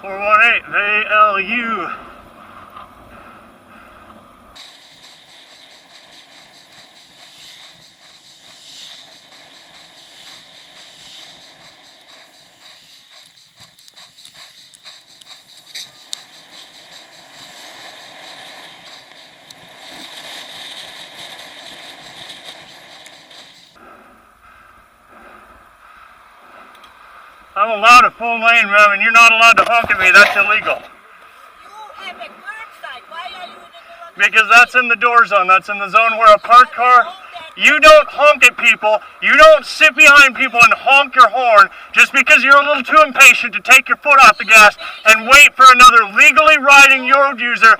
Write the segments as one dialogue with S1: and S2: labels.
S1: 418 ALU. I'm allowed a full lane, ma'am, and you're not allowed to honk at me. That's illegal.
S2: You have a curbside. Why are you in the
S1: Because that's in the door zone. That's in the zone where a parked car... You don't honk at people. You don't sit behind people and honk your horn just because you're a little too impatient to take your foot off the gas and wait for another legally riding road user.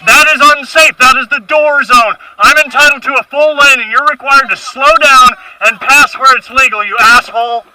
S1: That is unsafe. That is the door zone. I'm entitled to a full lane and you're required to slow down and pass where it's legal, you asshole.